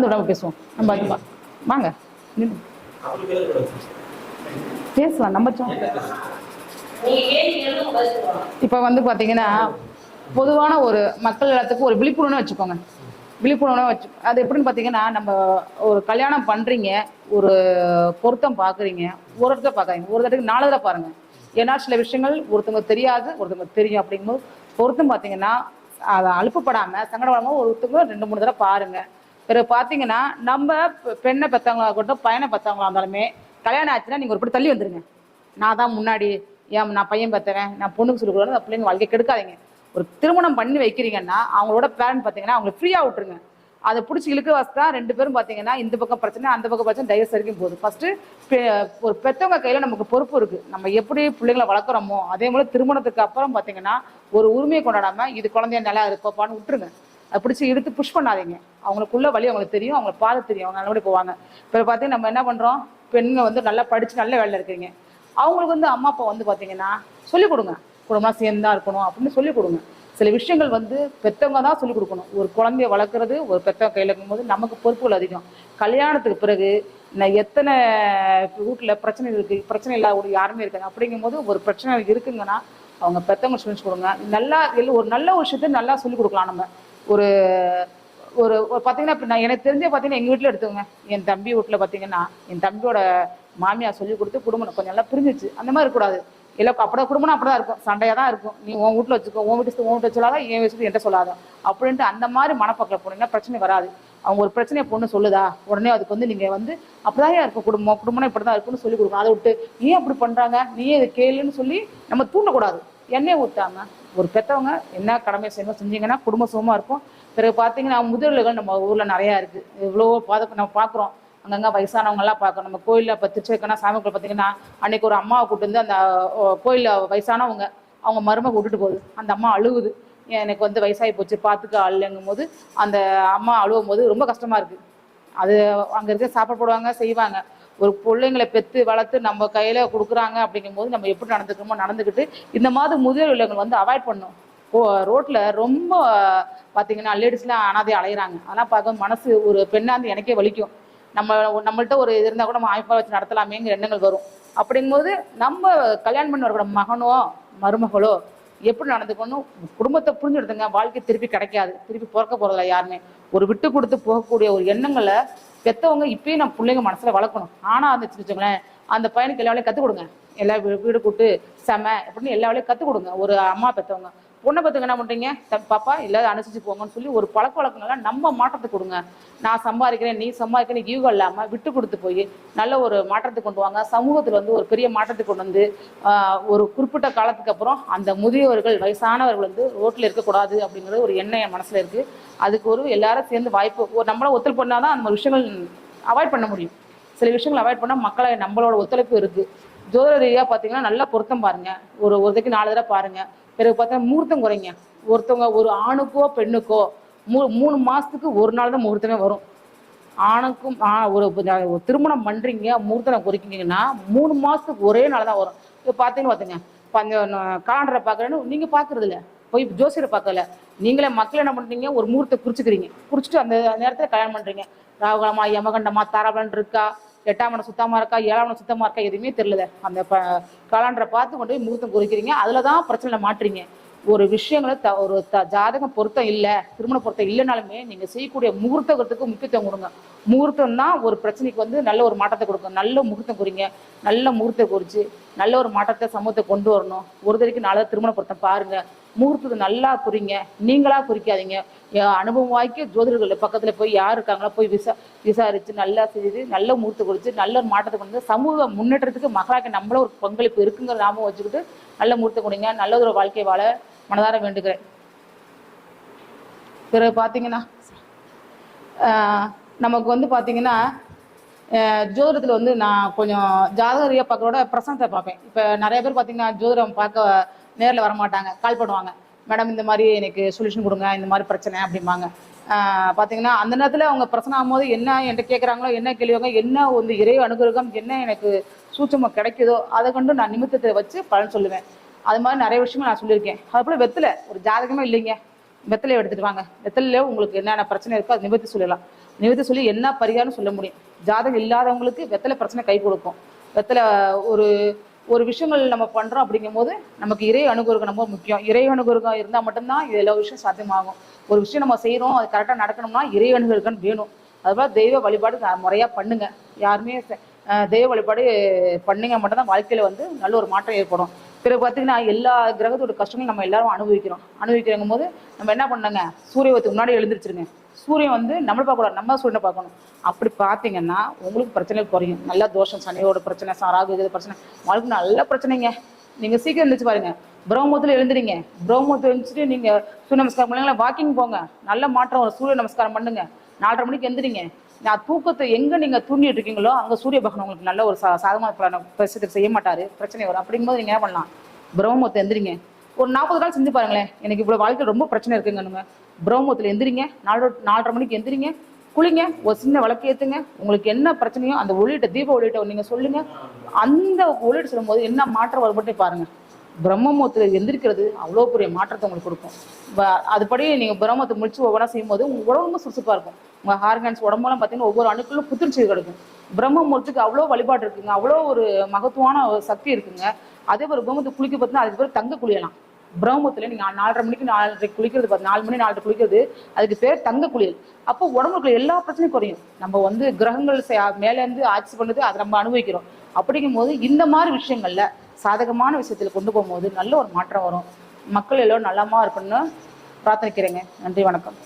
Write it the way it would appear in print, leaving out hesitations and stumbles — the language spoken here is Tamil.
கலந்து விடாம பேசுவோம். நம்ம வாங்க பேசலாம். நம்ம இப்போ வந்து பார்த்தீங்கன்னா பொதுவான ஒரு மக்கள் எல்லாத்துக்கும் ஒரு விழிப்புணர்வு வச்சுக்கோங்க. விழிப்புணர்வு வச்சு அது எப்படின்னு பார்த்தீங்கன்னா, நம்ம ஒரு கல்யாணம் பண்ணுறீங்க, ஒரு பொருத்தம் பார்க்குறீங்க, ஒரு இடத்துல பார்க்குறீங்க, ஒரு தடவைக்கு 4 தடவை பாருங்க. ஏன்னா சில விஷயங்கள் ஒருத்தவங்க தெரியாது, ஒருத்தவங்க தெரியும். அப்படிங்கும்போது பொருத்தம் பார்த்தீங்கன்னா அதை அலுப்பப்படாமல் சங்கடப்படாமல் ஒருத்தவங்க 2-3 தடவை பாருங்க. பிறகு பார்த்தீங்கன்னா நம்ம பெண்ணை பெற்றவங்களா இருக்கட்டும், பையனை பெற்றவங்களா இருந்தாலுமே கல்யாணம் ஆச்சுன்னா நீங்கள் ஒரு படி தள்ளி வந்துடுங்க. நான் தான் முன்னாடி, ஏன் நான் பையன் பெற்றவன், நான் பொண்ணுக்கு சொல்லிக் கொடுக்கணும், அந்த பிள்ளைங்க வாழ்க்கை கெடுக்காதீங்க. ஒரு திருமணம் பண்ணி வைக்கிறீங்கன்னா அவங்களோட பேரண்ட் பார்த்தீங்கன்னா அவங்களை ஃப்ரீயாக விட்டுருங்க. அதை பிடிச்சி இழுக்க வசதா 2 பேரும் பார்த்தீங்கன்னா இந்த பக்கம் பிரச்சனை அந்த பக்கம் பிரச்சனை டைவர்ஸ் வரைக்கும் போகுது. ஃபர்ஸ்ட் ஒரு பெற்றவங்க கையில் நமக்கு பொறுப்பு இருக்கு. நம்ம எப்படி பிள்ளைங்களை வளர்க்குறோமோ அதே போல திருமணத்துக்கு அப்புறம் பார்த்தீங்கன்னா ஒரு உரிமையை கொண்டாடாம இது குழந்தைய நல்லா இருப்பான்னு விட்டுருங்க. அதை பிடிச்சி இழுத்து புஷ் பண்ணாதீங்க. அவங்களுக்குள்ள வழி அவங்களுக்கு தெரியும், அவங்களை பார்த்து தெரியும், அவங்க நல்லபடி போவாங்க. இப்போ பார்த்தீங்கன்னா நம்ம என்ன பண்ணுறோம், பெண்ங்க வந்து நல்லா படித்து நல்ல வேலையில் இருக்கிறீங்க, அவங்களுக்கு வந்து அம்மா அப்பா வந்து பார்த்தீங்கன்னா சொல்லிக் கொடுங்க, குடும்பம் சேர்ந்தா இருக்கணும் அப்படின்னு சொல்லிக் கொடுங்க. சில விஷயங்கள் வந்து பெற்றவங்க தான் சொல்லிக் கொடுக்கணும். ஒரு குழந்தைய வளர்க்குறது ஒரு பெற்றவங்க கையில் இருக்கும்போது நமக்கு பொறுப்புகள் அதிகம். கல்யாணத்துக்கு பிறகு எத்தனை வீட்டில் பிரச்சனை இருக்குது, பிரச்சனை இல்லாத ஒரு யாருமே இருக்காது. அப்படிங்கும்போது ஒரு பிரச்சனை இருக்குங்கன்னா அவங்க பெற்றவங்க சொல்லி கொடுங்க. நல்லா ஒரு நல்ல ஒரு விஷயத்தை நல்லா சொல்லிக் கொடுக்கலாம். நம்ம ஒரு ஒரு பார்த்தீங்கன்னா இப்போ நான் எனக்கு தெரிஞ்சே பார்த்தீங்கன்னா எங்கள் வீட்டில் எடுத்துக்கோங்க, என் தம்பி வீட்டில் பார்த்தீங்கன்னா என் தம்பியோட மாமியார் சொல்லி கொடுத்து குடும்பம் கொஞ்சம் நல்லா பிரிஞ்சிச்சு. அந்த மாதிரி இருக்கக்கூடாது. இல்லை அப்படியே குடும்பம்னா அப்படிதான் இருக்கும், சண்டையாக தான் இருக்கும். நீ உன் வீட்டில் வச்சுக்கோ, உன் வீட்டு சொல்லாத, என் வீட்டு என்கிட்ட சொல்லாத அப்படின்ட்டு அந்த மாதிரி மனப்பக்கில் போனீங்கன்னா பிரச்சனை வராது. அவங்க ஒரு பிரச்சனையை பொண்ணு சொல்லுதா உடனே அதுக்கு வந்து நீங்கள் வந்து அப்படிதான் இருக்கும், குடும்பம்னா இப்படி தான் இருக்குன்னு சொல்லி கொடுக்கணும். அதை விட்டு நீ அப்படி பண்ணுறாங்க, நீயே இதை கேளுன்னு சொல்லி நம்ம தூண்டக்கூடாது. எண்ணெய் ஊற்றாம ஒரு பெற்றவங்க என்ன கடமை செய்யணும் செஞ்சீங்கன்னா குடும்ப சுகமாக இருக்கும். பிறகு பார்த்தீங்கன்னா முதியோர்கள் நம்ம ஊரில் நிறையா இருக்குது. எவ்வளோ நம்ம பார்க்குறோம். அங்கங்கே வயசானவங்கெல்லாம் பார்க்கணும். நம்ம கோயிலில் இப்போ திருச்சிக்கனா சாமி கோயில் பார்த்தீங்கன்னா அன்றைக்கி ஒரு அம்மாவை கூட்டு வந்து அந்த கோயிலில் வயசானவங்க அவங்க மருமக விட்டுட்டு போகுது. அந்த அம்மா அழுகுது, எனக்கு வந்து வயசாகி போச்சு பார்த்துக்க ஆளுங்கும் போது அந்த அம்மா அழுவும் போது ரொம்ப கஷ்டமாக இருக்குது. அது அங்கே இருக்க சாப்பாடு போடுவாங்க, செய்வாங்க. ஒரு பிள்ளைங்களை பெற்று வளர்த்து நம்ம கையில் கொடுக்குறாங்க. அப்படிங்கும்போது நம்ம எப்படி நடந்துக்கணுமோ நடந்துக்கிட்டு இந்த மாதிரி முதியோர் இல்லங்கள் வந்து அவாய்ட் பண்ணணும். ரோட்டில் ரொம்ப பார்த்தீங்கன்னா லேடிஸ்லாம் அனாதையாக அலையிறாங்க. அதெல்லாம் பார்க்க மனசு ஒரு பெண்ணாந்து எனக்கே வலிக்கும். நம்மள்ட்ட ஒரு இது இருந்தால் கூட நம்ம அமைப்பாக வச்சு நடத்தலாமேங்கிற எண்ணங்கள் வரும். அப்படிங்கும்போது நம்ம கல்யாணம் பண்ணி வரக்கூட மகனோ மருமகளோ எப்படி நடந்துக்கணும், குடும்பத்தை புரிஞ்சு எடுத்துங்க. வாழ்க்கை திருப்பி கிடைக்காது, திருப்பி பிறக்க போகிறதில்ல யாருமே. ஒரு விட்டு கொடுத்து போகக்கூடிய ஒரு எண்ணங்களை பெற்றவங்க இப்பயும் நம்ம பிள்ளைங்க மனசில் வளர்க்கணும். ஆனால் அந்த வச்சுக்கோங்களேன், அந்த பையனுக்கு எல்லா வேலையும் கற்றுக் கொடுங்க. எல்லா வீடு கூட்டு செம அப்படின்னு எல்லா வேலையும் கற்றுக் கொடுங்க. ஒரு அம்மா பெற்றவங்க பொண்ணை பத்துக்கு என்ன பண்ணுறீங்க, பாப்பா இல்லாத அனுசரிச்சு போங்கன்னு சொல்லி ஒரு பழக்க வழக்கங்கள்லாம் நம்ம மாற்றத்தை கொடுங்க. நான் சம்பாதிக்கிறேன் நீ சம்பாதிக்கிறேன் ஈகோ இல்லாமல் விட்டு கொடுத்து போய் நல்ல ஒரு மாற்றத்தை கொண்டு வாங்க. சமூகத்தில் வந்து ஒரு பெரிய மாற்றத்தை கொண்டு வந்து ஒரு குறிப்பிட்ட காலத்துக்கு அப்புறம் அந்த முதியவர்கள் வயசானவர்கள் வந்து ரோட்டில் இருக்கக்கூடாது அப்படிங்கிறது ஒரு எண்ணம் என் மனசில் இருக்குது. அதுக்கு ஒரு எல்லாரும் சேர்ந்து வாய்ப்பு நம்மள ஒத்துழைப்பு பண்ணால் தான் அந்த விஷயங்கள் அவாய்ட் பண்ண முடியும். சில விஷயங்கள் அவாய்ட் பண்ணால் மக்களை நம்மளோட ஒத்துழைப்பு இருக்குது. ஜோதிட ரீதியாக பார்த்தீங்கன்னா நல்லா பொருத்தம் பாருங்கள், ஒரு ஒருத்தைக்கு 4 தடவை பாருங்கள். பிறகு பார்த்தா முகூர்த்தம் குறைங்க. ஒருத்தவங்க ஒரு ஆணுக்கோ பெண்ணுக்கோ 3 மாதத்துக்கு ஒரு நாள் தான் முகூர்த்தமே வரும். ஆணுக்கும் ஒரு திருமணம் பண்ணுறீங்க முகூர்த்தம் குறைக்கிங்கன்னா 3 மாதத்துக்கு ஒரே நாள் தான் வரும். இப்போ பார்த்தீங்க காலண்டரை பார்க்குறேன்னு நீங்கள் பார்க்குறது இல்லை, போய் ஜோசியரை பார்க்கல, நீங்களே மக்கள் என்ன பண்ணுறீங்க, ஒரு முகூர்த்தம் குறிச்சிக்கிறீங்க, குறிச்சிட்டு அந்த நேரத்தில் கல்யாணம் பண்ணுறீங்க. ராகுகாலமா யமகண்டமா தாராபலன் இருக்கா, 8ஆம் இடம் சுத்தமாக இருக்கா, 7ஆம் இடம் சுத்தமாக இருக்கா, எதுவுமே தெரியல. அந்த காலண்டரை பார்த்து கொண்டு போய் முகூர்த்தம் குறிக்கிறீங்க. அதில் தான் பிரச்சனை மாட்டுறீங்க. ஒரு விஷயங்களை ஒரு ஜாதகம் பொருத்தம் இல்லை, திருமண பொருத்தம் இல்லைனாலுமே நீங்கள் செய்யக்கூடிய முகூர்த்தத்துக்கு முக்கியத்துவம் கொடுங்க. முகூர்த்தம் தான் ஒரு பிரச்சனைக்கு வந்து நல்ல ஒரு மாற்றத்தை கொடுக்கும். நல்ல முகூர்த்தம் குறிங்க, நல்ல முகூர்த்தம் குறித்து நல்ல ஒரு மாற்றத்தை சமூகத்தை கொண்டு வரணும். ஒரு தடவைக்கு 4 திருமண பொருத்தம் பாருங்கள், முகூர்த்தத்தை நல்லா குறிங்க, நீங்களா குறிக்காதீங்க. அனுபவம் வாய்க்கு ஜோதிடர்கள் பக்கத்தில் போய் யார் இருக்காங்களோ போய் விசாரித்து நல்லா செய்து நல்ல முகூர்த்தம் குறித்து நல்ல ஒரு மாற்றத்தை கொண்டு வந்து சமூக முன்னேற்றத்துக்கு மகளாக நம்மள ஒரு பங்களிப்பு இருக்குங்கிற ஞாபகம் வச்சுக்கிட்டு நல்ல முகூர்த்தம் கொடுங்க. நல்ல ஒரு வாழ்க்கை வாழ மனதார வேண்டுகிறேன். பிறகு பார்த்தீங்கன்னா நமக்கு வந்து பார்த்தீங்கன்னா ஜோதிடத்தில் வந்து நான் கொஞ்சம் ஜாதகரியாக பார்க்கறோட பிரசனத்தை பார்ப்பேன். இப்போ நிறைய பேர் பார்த்தீங்கன்னா ஜோதிடம் பார்க்க நேரில் வரமாட்டாங்க, கால் பண்ணுவாங்க, மேடம் இந்த மாதிரி எனக்கு சொல்யூஷன் கொடுங்க, இந்த மாதிரி பிரச்சனை அப்படிம்பாங்க. பார்த்தீங்கன்னா அந்த நேரத்தில் அவங்க பிரச்சனை ஆகும்போது என்ன என்கிட்ட கேட்குறாங்களோ, என்ன கேள்விவாங்க, என்ன வந்து இறை அனுகிரகம், என்ன எனக்கு சூட்சமாக கிடைக்குதோ அதை கொண்டு நான் நிமித்தத்தை வச்சு பலன் சொல்லுவேன். அது மாதிரி நிறைய விஷயங்கள் நான் சொல்லியிருக்கேன். அதுபோல் வெத்தலை ஒரு ஜாதகமே இல்லைங்க, வெத்தலையை எடுத்துகிட்டு வாங்க, வெத்தலையில உங்களுக்கு என்னென்ன பிரச்சனை இருக்கோ அது நிவர்த்தி சொல்லலாம். நிவர்த்தி சொல்லி என்ன பரிகாரம்னு சொல்ல முடியும். ஜாதகம் இல்லாதவங்களுக்கு வெத்தலை பிரச்சனை கை கொடுக்கும். வெத்தலை ஒரு ஒரு விஷயங்கள் நம்ம பண்றோம் அப்படிங்கும் போது நமக்கு இறை அனுகிரகம் ரொம்ப முக்கியம். இறை அனுகிரகம் இருந்தால் மட்டும்தான் இது எல்லா விஷயம் சாத்தியமாகும். ஒரு விஷயம் நம்ம செய்யறோம், அது கரெக்டாக நடக்கணும்னா இறை அனுகிரகம் வேணும். அதுபோல தெய்வ வழிபாடு முறையா பண்ணுங்க. யாருமே தெய்வ வழிபாடு பண்ணுங்க மட்டும்தான் வாழ்க்கையில வந்து நல்ல ஒரு மாற்றம் ஏற்படும். பிறகு பார்த்தீங்கன்னா எல்லா கிரகத்தோட கஷ்டங்களும் நம்ம எல்லாரும் அனுபவிக்கிறோம் போது நம்ம என்ன பண்ணுங்க, சூரியத்துக்கு முன்னாடி எழுந்திரிச்சிருங்க. சூரியன் வந்து நம்மளை பார்க்கக்கூடாது, நம்ம சூரியனை பார்க்கணும். அப்படி பார்த்தீங்கன்னா உங்களுக்கு பிரச்சனை குறையும். நல்லா தோஷம், சனியோட பிரச்சனை, ராகு பிரச்சனை, வாழ்க்கை நல்ல பிரச்சனைங்க. நீங்க சீக்கிரம் எழுந்திரிச்சு பாருங்க. பிரம்மத்துல எழுந்துறீங்க. பிரம்மத்துல எழுந்துச்சுட்டு நீங்க சூரிய நமஸ்காரம் பண்ணுங்களா, வாக்கிங் போங்க, நல்ல மாற்றம் வரும். சூரிய நமஸ்காரம் பண்ணுங்க. 4:30 மணிக்கு எந்திரிங்க. நான் தூக்கத்தை எங்க நீங்க தூங்கிட்டு இருக்கீங்களோ அங்க சூரிய பகவான் உங்களுக்கு நல்ல ஒரு சாதகமான பிரச்சனை செய்ய மாட்டாரு, பிரச்சனை வரும். அப்படிங்கும்போது நீங்க என்ன பண்ணலாம், பிரம்மத்தை எந்திரிங்க. ஒரு 40 நாள் செஞ்சு பாருங்களேன். எனக்கு இவ்வளவு வாழ்க்கை ரொம்ப பிரச்சனை இருக்குங்க. பிரம்மத்துல எந்திரிங்க. 4:30 மணிக்கு எந்திரிங்க, குளிங்க, ஒரு சின்ன விளக்கு ஏத்துங்க. உங்களுக்கு என்ன பிரச்சனையோ அந்த ஒளியிட்ட, தீப ஒளியிட்ட நீங்க சொல்லுங்க. அந்த ஒளியிட்டு சொல்லும் போது என்ன மாற்றம் வரும்போது பாருங்க. பிரம்மத்துல எந்திரிக்கிறது அவ்வளோ பெரிய மாற்றத்தை உங்களுக்கு கொடுக்கும். அதுபடி நீங்க பிரம்மத்தை முடிச்சு ஒவ்வொன்றா செய்யும் போது உங்க உடம்பு சுறுசுறுப்பா இருக்கும். உங்க ஹார்கன்ஸ் உடம்பெல்லாம் பார்த்தீங்கன்னா ஒவ்வொரு அணுக்களும் புத்துணர்ச்சி கிடைக்கும். பிரம்மத்துக்கு அவ்வளோ வழிபாடு இருக்குங்க, அவ்வளோ ஒரு மகத்துவமான ஒரு சக்தி இருக்குங்க. அதே ஒரு பிரம்மத்துக்கு குளிக்க பார்த்தீங்கன்னா அதுக்கு பேர் தங்க குளியலாம். பிரம்மத்துல நீங்க 4:30 மணிக்கு 4:30 குளிக்கிறது, 4 மணி 4 குளிக்கிறது, அதுக்கு பேர் தங்க குளியல். அப்போ உடம்புக்குள்ள எல்லா பிரச்சனையும் குறையும். நம்ம வந்து கிரகங்கள் மேல இருந்து ஆட்சி பண்ணது அதை நம்ம அனுபவிக்கிறோம். அப்படிங்கும் போது இந்த மாதிரி விஷயங்கள்ல சாதகமான விஷயத்துல கொண்டு போகும்போது நல்ல ஒரு மாற்றம் வரும். மக்கள் எல்லோரும் நலமா இருக்கணும்னு பிரார்த்தனைக்கிறேங்க. நன்றி, வணக்கம்.